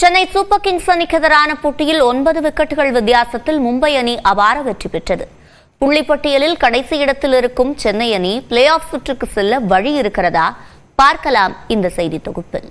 Chennai Super Kings அணிக்கு எதிரான போட்டியில் 9 விக்கெட்டுகள் வித்தியாசத்தில் மும்பை அணி அபார வெற்றி பெற்றது. புள்ளிப்பட்டியலில் கடைசி இடத்தில் இருக்கும் சென்னை அணி பிளே ஆஃப் சுற்றுக்கு செல்ல வழி இருக்கிறதா? பார்க்கலாம் இந்த செய்தி தொகுப்பில்.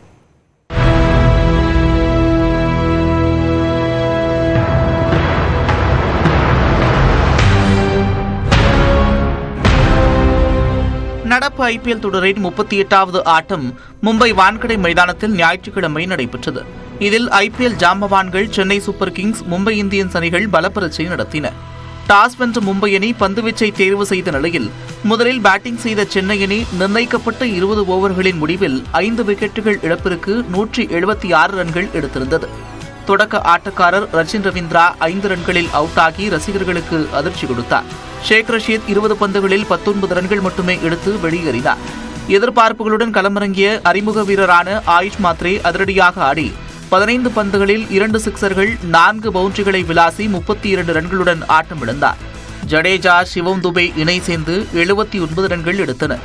நடப்பு ஐபிஎல் தொடரின் 38வது ஆட்டம் மும்பை வான்கடை மைதானத்தில் ஞாயிற்றுக்கிழமை நடைபெற்றது. இதில் ஐபிஎல் ஜாம்பவான்கள் Chennai Super Kings, Mumbai Indians அணிகள் பலப்பரீட்சை நடத்தின. டாஸ் வென்ற மும்பை அணி பந்துவீச்சை தேர்வு செய்த நிலையில் முதலில் பேட்டிங் செய்த சென்னை அணி நிர்ணயிக்கப்பட்ட 20 ஓவர்களின் முடிவில் 5 விக்கெட்டுகள் இழப்பிற்கு 176 ரன்கள் எடுத்திருந்தது. தொடக்க ஆட்டக்காரர் ரச்சின் ரவீந்திரா 5 ரன்களில் அவுட் ஆகி ரசிகர்களுக்கு அதிர்ச்சி கொடுத்தார். ஷேக் ரஷீத் 20 பந்துகளில் 19 ரன்கள் மட்டுமே எடுத்து வெளியேறினார். எதிர்பார்ப்புகளுடன் களமிறங்கிய அறிமுக வீரரான ஆயுஷ் மாத்ரே அதிரடியாக ஆடி 15 பந்துகளில் 2 சிக்சர்கள், 4 பவுண்டரிகளை விளாசி 32 ரன்களுடன் ஆட்டமிழந்தார். ஜடேஜா, சிவம் துபே இணை சேர்ந்து 79 ரன்கள் எடுத்தனர்.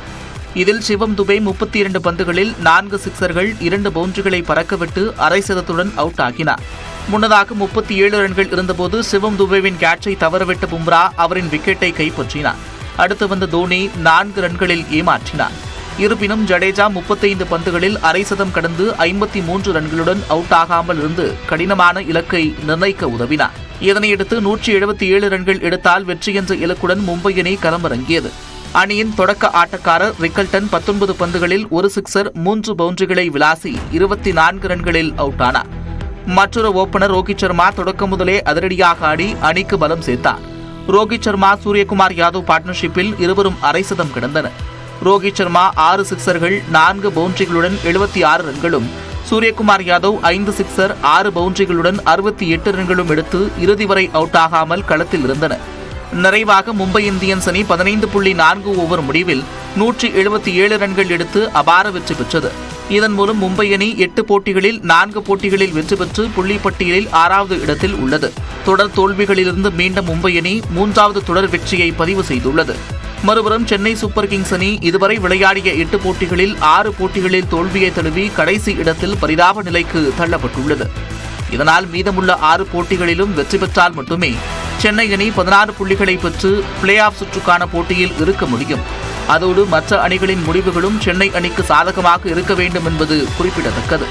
இதில் சிவம் துபே 32 பந்துகளில் 4 சிக்சர்கள், 2 பவுண்டரிகளை பறக்கவிட்டு அரை சதத்துடன் அவுட் ஆகினார். முன்னதாக 37 ரன்கள் இருந்தபோது சிவம் துபேவின் கேட்சை தவறவிட்ட பும்ரா அவரின் விக்கெட்டை கைப்பற்றினார். அடுத்து வந்த தோனி 4 ரன்களில் ஏமாற்றினார். இருப்பினும் ஜடேஜா 35 பந்துகளில் அரை சதம் கடந்து 53 ரன்களுடன் அவுட் ஆகாமல் இருந்து கடினமான இலக்கை நிர்ணயிக்க உதவினார். இதனையடுத்து 177 ரன்கள் எடுத்தால் வெற்றி என்ற இலக்குடன் மும்பை அணி களமிறங்கியது. அணியின் தொடக்க ஆட்டக்காரர் ரிக்கல்டன் 19 பந்துகளில் 1 சிக்சர், 3 பவுண்டரிகளை விளாசி 24 ரன்களில் அவுட் ஆனார். மற்றொரு ஓபனர் ரோஹித் சர்மா தொடக்கம் முதலே அதிரடியாக ஆடி அணிக்கு பலம் சேர்த்தார். ரோஹித் சர்மா, சூரியகுமார் யாதவ் பார்ட்னர்ஷிப்பில் இருவரும் அரை சதம் கடந்தனர். ரோஹித் சர்மா 6 சிக்சர்கள், 4 பவுண்டரிகளுடன் 76 ரன்களும், சூரியகுமார் யாதவ் 5 சிக்சர், 6 பவுண்டரிகளுடன் 68 ரன்களும் எடுத்து இறுதி வரை அவுட் ஆகாமல் களத்தில் இருந்தனர். நிறைவாக மும்பை இந்தியன்ஸ் அணி 15.4 ஓவர் முடிவில் 177 ரன்கள் எடுத்து அபார வெற்றி பெற்றது. இதன் மூலம் மும்பை அணி 8 போட்டிகளில் 4 போட்டிகளில் வெற்றி பெற்று புள்ளிப்பட்டியலில் 6வது இடத்தில் உள்ளது. தொடர் தோல்விகளிலிருந்து மீண்ட மும்பை அணி 3வது தொடர் வெற்றியை பதிவு செய்துள்ளது. மறுபுறம் சென்னை சூப்பர் கிங்ஸ் அணி இதுவரை விளையாடிய 8 போட்டிகளில் 6 போட்டிகளில் தோல்வியை தழுவி கடைசி இடத்தில் பரிதாப நிலைக்கு தள்ளப்பட்டுள்ளது. இதனால் மீதமுள்ள 6 போட்டிகளிலும் வெற்றி பெற்றால் மட்டுமே சென்னை அணி 16 புள்ளிகளை பெற்று பிளே ஆஃப் சுற்றுக்கான போட்டியில் இருக்க முடியும். அதோடு மற்ற அணிகளின் முடிவுகளும் சென்னை அணிக்கு சாதகமாக இருக்க வேண்டும் என்பது குறிப்பிடத்தக்கது.